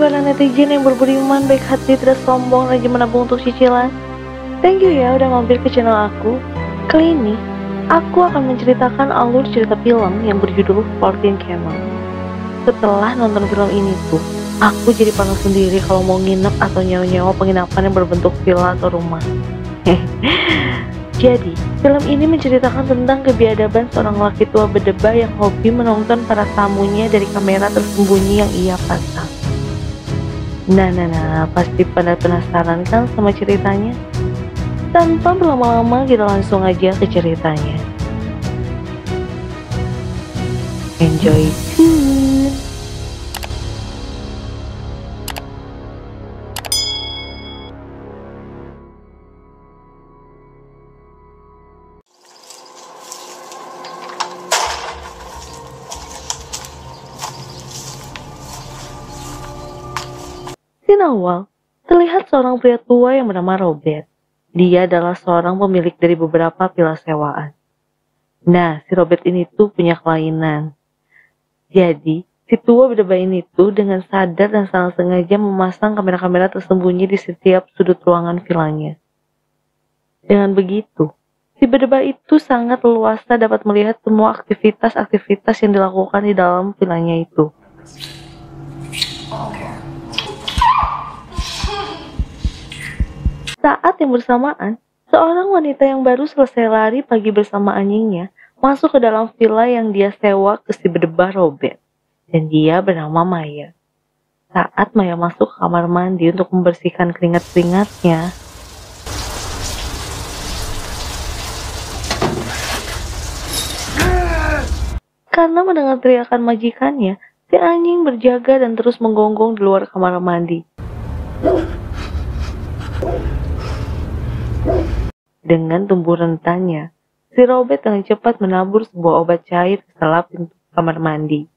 para netizen yang berberiman, baik hati, tidak sombong, rajin menabung untuk cicilan. Thank you ya udah mampir ke channel aku. Kali ini, aku akan menceritakan alur cerita film yang berjudul 14 Camel. Setelah nonton film ini tuh, aku jadi panas sendiri kalau mau nginep atau nyewa-nyewa penginapan yang berbentuk villa atau rumah. Jadi, film ini menceritakan tentang kebiadaban seorang laki tua berdebah yang hobi menonton para tamunya dari kamera tersembunyi yang ia pasang. Nah, pasti pada penasaran kan sama ceritanya? Tanpa berlama-lama, kita langsung aja ke ceritanya. Enjoy tune! Scene awal, terlihat seorang pria tua yang bernama Robert. Dia adalah seorang pemilik dari beberapa villa sewaan. Nah, si Robert ini tuh punya kelainan. Jadi, si tua berdebah ini tuh dengan sadar dan sangat sengaja memasang kamera-kamera tersembunyi di setiap sudut ruangan villanya. Dengan begitu, si berdebah itu sangat leluasa dapat melihat semua aktivitas-aktivitas yang dilakukan di dalam villanya itu. Saat yang bersamaan, seorang wanita yang baru selesai lari pagi bersama anjingnya masuk ke dalam villa yang dia sewa ke si berdebah Robert. Dan dia bernama Maya. Saat Maya masuk ke kamar mandi untuk membersihkan keringat-keringatnya, karena mendengar teriakan majikannya, si anjing berjaga dan terus menggonggong di luar kamar mandi. Dengan tumbuh rentannya, si Robert dengan cepat menabur sebuah obat cair ke selap pintu kamar mandi.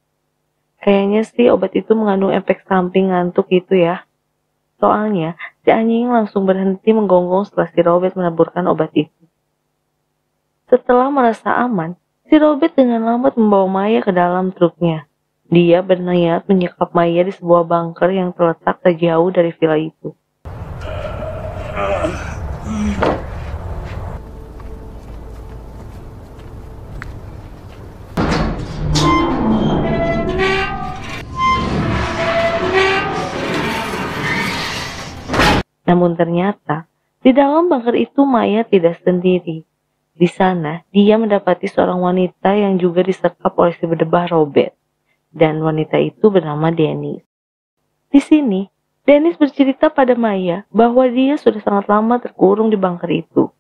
Kayaknya sih obat itu mengandung efek samping ngantuk gitu ya. Soalnya, si anjing langsung berhenti menggonggong setelah si Robert menaburkan obat itu. Setelah merasa aman, si Robert dengan lambat membawa Maya ke dalam truknya. Dia berniat menyekap Maya di sebuah bunker yang terletak tak jauh dari villa itu. Namun ternyata, di dalam bunker itu Maya tidak sendiri. Di sana, dia mendapati seorang wanita yang juga disekap oleh si berdebah Robert. Dan wanita itu bernama Dennis. Di sini, Dennis bercerita pada Maya bahwa dia sudah sangat lama terkurung di bunker itu.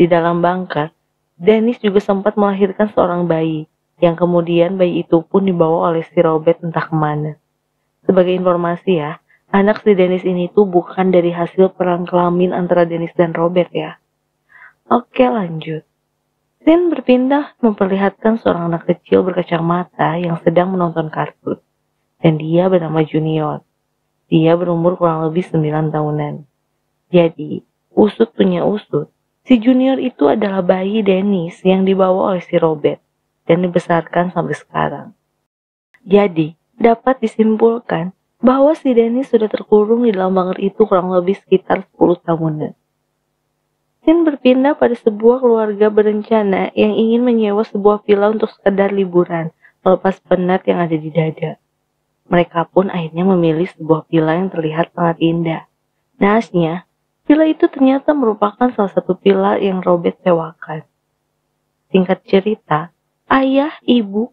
Di dalam bunker, Dennis juga sempat melahirkan seorang bayi, yang kemudian bayi itu pun dibawa oleh si Robert entah kemana. Sebagai informasi ya, anak si Dennis ini tuh bukan dari hasil perang kelamin antara Dennis dan Robert ya. Oke, lanjut. Scene berpindah memperlihatkan seorang anak kecil berkacamata yang sedang menonton kartun. Dan dia bernama Junior. Dia berumur kurang lebih 9 tahunan. Jadi, usut punya usut, si Junior itu adalah bayi Dennis yang dibawa oleh si Robert dan dibesarkan sampai sekarang. Jadi, dapat disimpulkan bahwa si Dennis sudah terkurung di dalam bunker itu kurang lebih sekitar 10 tahunan. Scene berpindah pada sebuah keluarga berencana yang ingin menyewa sebuah villa untuk sekedar liburan, melepas penat yang ada di dada. Mereka pun akhirnya memilih sebuah villa yang terlihat sangat indah. Naasnya, villa itu ternyata merupakan salah satu villa yang Robert sewakan. Singkat cerita, ayah, ibu,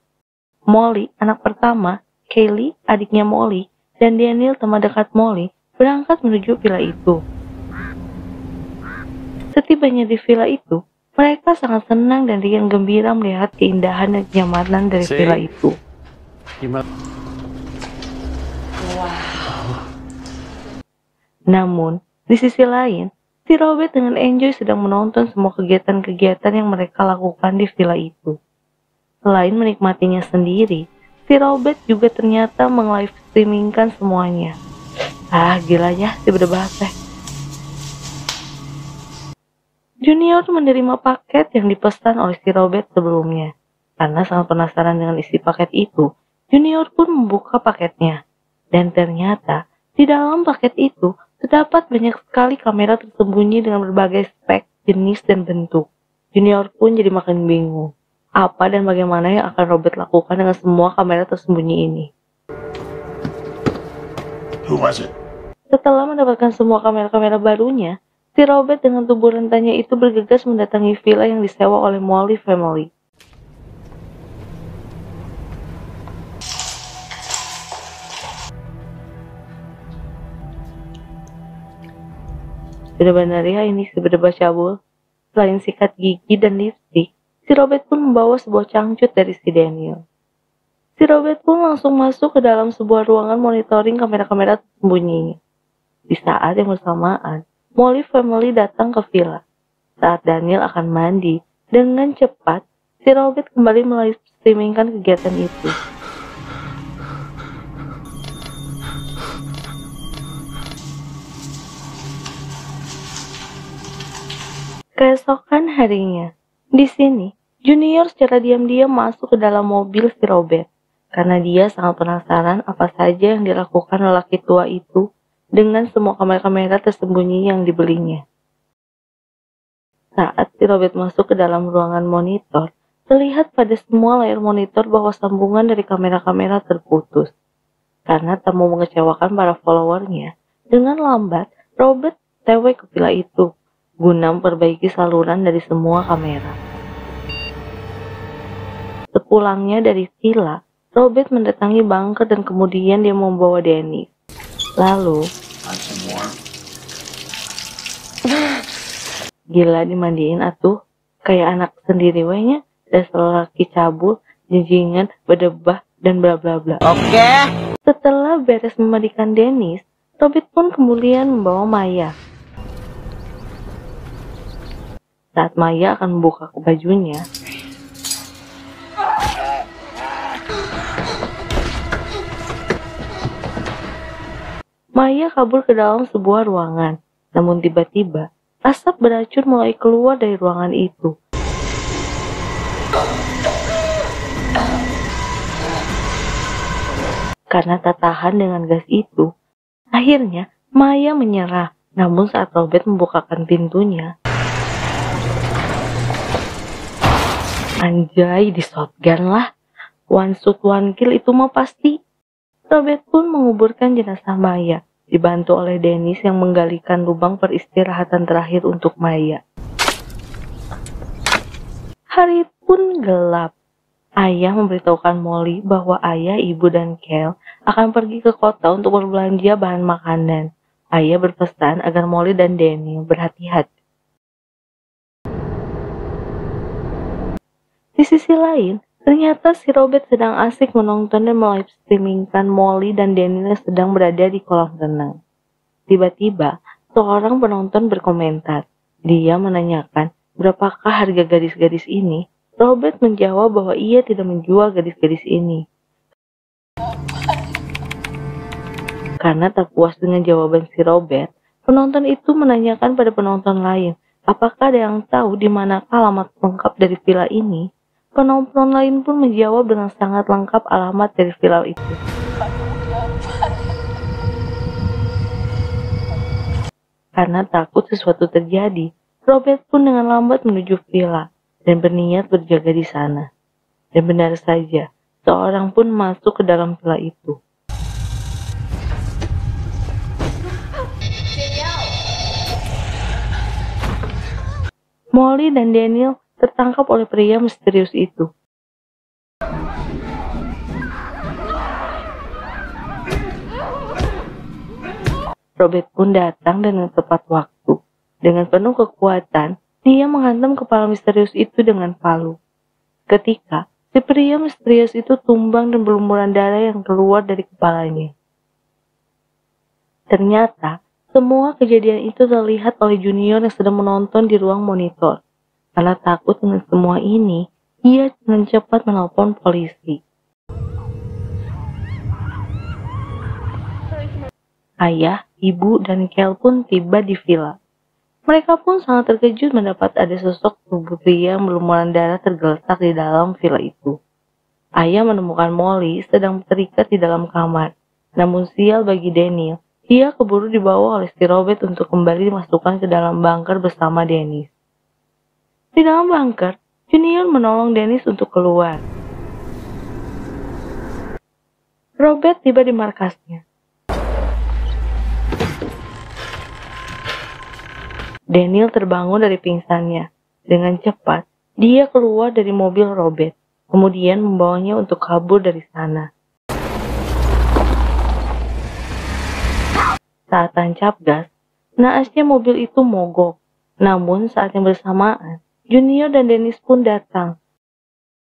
Molly, anak pertama, Kaylee, adiknya Molly, dan Daniel, teman dekat Molly, berangkat menuju villa itu. Setibanya di villa itu, mereka sangat senang dan riang gembira melihat keindahan dan kenyamanan dari villa itu. Namun, di sisi lain, si Robert dengan Enjoy sedang menonton semua kegiatan-kegiatan yang mereka lakukan di villa itu. Selain menikmatinya sendiri, si Robert juga ternyata meng-live streamingkan semuanya. Gila ya si berdebah teh. Junior menerima paket yang dipesan oleh si Robert sebelumnya. Karena sangat penasaran dengan isi paket itu, Junior pun membuka paketnya. Dan ternyata, Di dalam paket itu terdapat banyak sekali kamera tersembunyi dengan berbagai spek, jenis, dan bentuk. Junior pun jadi makin bingung. Apa dan bagaimana yang akan Robert lakukan dengan semua kamera tersembunyi ini? Who was it? Setelah mendapatkan semua kamera-kamera barunya, si Robert dengan tubuh rentanya itu bergegas mendatangi villa yang disewa oleh Molly family. Benar-benar ya ini si berdebat cabul. Selain sikat gigi dan lipstick, si Robert pun membawa sebuah cangcut dari si Daniel. Si Robert pun langsung masuk ke dalam sebuah ruangan monitoring kamera-kamera tersembunyi. Di saat yang bersamaan, Molly family datang ke villa. Saat Daniel akan mandi, dengan cepat, si Robert kembali melive-streamingkan kegiatan itu. Keesokan harinya, di sini, Junior secara diam-diam masuk ke dalam mobil si Robert, karena dia sangat penasaran apa saja yang dilakukan lelaki tua itu dengan semua kamera-kamera tersembunyi yang dibelinya. Saat si Robert masuk ke dalam ruangan monitor, terlihat pada semua layar monitor bahwa sambungan dari kamera-kamera terputus. Karena tak mau mengecewakan para followernya, dengan lambat, Robert tewe ke villa itu, guna memperbaiki saluran dari semua kamera. Sepulangnya dari villa, Robert mendatangi bunker dan kemudian dia membawa Dennis. Lalu, gila dimandiin atuh, kayak anak sendiri wehnya, dasar laki cabul, jijingan, berdebah, dan bla bla bla. Oke. Setelah beres memandikan Dennis, Robert pun kemudian membawa Maya. Saat Maya akan membuka bajunya, Maya kabur ke dalam sebuah ruangan. Namun tiba-tiba, asap beracun mulai keluar dari ruangan itu. Karena tak tahan dengan gas itu, akhirnya Maya menyerah. Namun saat Robert membukakan pintunya, anjay, di shotgun lah. One shot one kill itu mah pasti. Robert pun menguburkan jenazah Maya, dibantu oleh Dennis yang menggalikan lubang peristirahatan terakhir untuk Maya. Hari pun gelap. Ayah memberitahukan Molly bahwa ayah, ibu, dan Kel akan pergi ke kota untuk berbelanja bahan makanan. Ayah berpesan agar Molly dan Daniel berhati-hati. Di sisi lain, ternyata si Robert sedang asik menonton dan melive-streamingkan Molly dan Daniel yang sedang berada di kolam renang. Tiba-tiba, seorang penonton berkomentar. Dia menanyakan berapakah harga gadis-gadis ini. Robert menjawab bahwa ia tidak menjual gadis-gadis ini. Karena tak puas dengan jawaban si Robert, penonton itu menanyakan pada penonton lain, apakah ada yang tahu di manakah alamat lengkap dari villa ini? Penonton lain pun menjawab dengan sangat lengkap alamat dari villa itu. Karena takut sesuatu terjadi, Robert pun dengan lambat menuju villa dan berniat berjaga di sana. Dan benar saja, seorang pun masuk ke dalam villa itu. Molly dan Daniel tertangkap oleh pria misterius itu. Robert pun datang dengan tepat waktu. Dengan penuh kekuatan, dia menghantam kepala misterius itu dengan palu. Ketika si pria misterius itu tumbang dan berlumuran darah yang keluar dari kepalanya. Ternyata, semua kejadian itu terlihat oleh Junior yang sedang menonton di ruang monitor. Karena takut dengan semua ini, ia dengan cepat menelpon polisi. Ayah, ibu, dan Kel pun tiba di villa. Mereka pun sangat terkejut mendapat ada sosok tubuh pria yang berlumuran darah tergeletak di dalam villa itu. Ayah menemukan Molly sedang terikat di dalam kamar. Namun sial bagi Daniel, Dia keburu dibawa oleh si Robert untuk kembali dimasukkan ke dalam bunker bersama Dennis. Di dalam bunker, Junior menolong Dennis untuk keluar. Robert tiba di markasnya. Daniel terbangun dari pingsannya. Dengan cepat, dia keluar dari mobil Robert, kemudian membawanya untuk kabur dari sana. Saat tancap gas, naasnya mobil itu mogok. Namun saat yang bersamaan, Junior dan Dennis pun datang.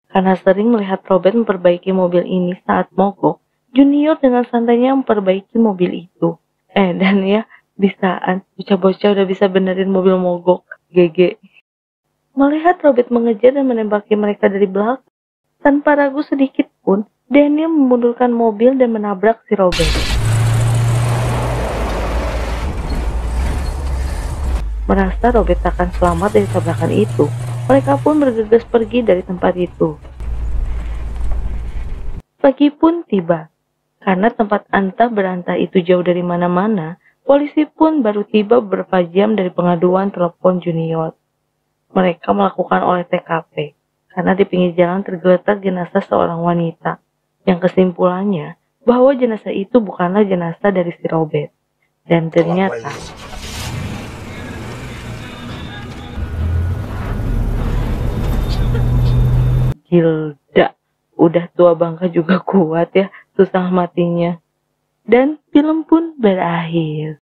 Karena sering melihat Robert memperbaiki mobil ini saat mogok, Junior dengan santainya memperbaiki mobil itu. Dan ya, bisaan, bocah-bocah udah bisa benerin mobil mogok. GG. Melihat Robert mengejar dan menembaki mereka dari belakang, tanpa ragu sedikit pun, Daniel memundurkan mobil dan menabrak si Robert. Merasa Robert akan selamat dari tabrakan itu, mereka pun bergegas pergi dari tempat itu. Pagi pun tiba. Karena tempat antah berantah itu jauh dari mana-mana, polisi pun baru tiba beberapa jam dari pengaduan telepon Junior. Mereka melakukan olah TKP, karena di pinggir jalan tergeletak jenazah seorang wanita, yang kesimpulannya bahwa jenazah itu bukanlah jenazah dari si Robert. Dan ternyata Gilda, udah tua bangka juga kuat ya, susah matinya. Dan film pun berakhir.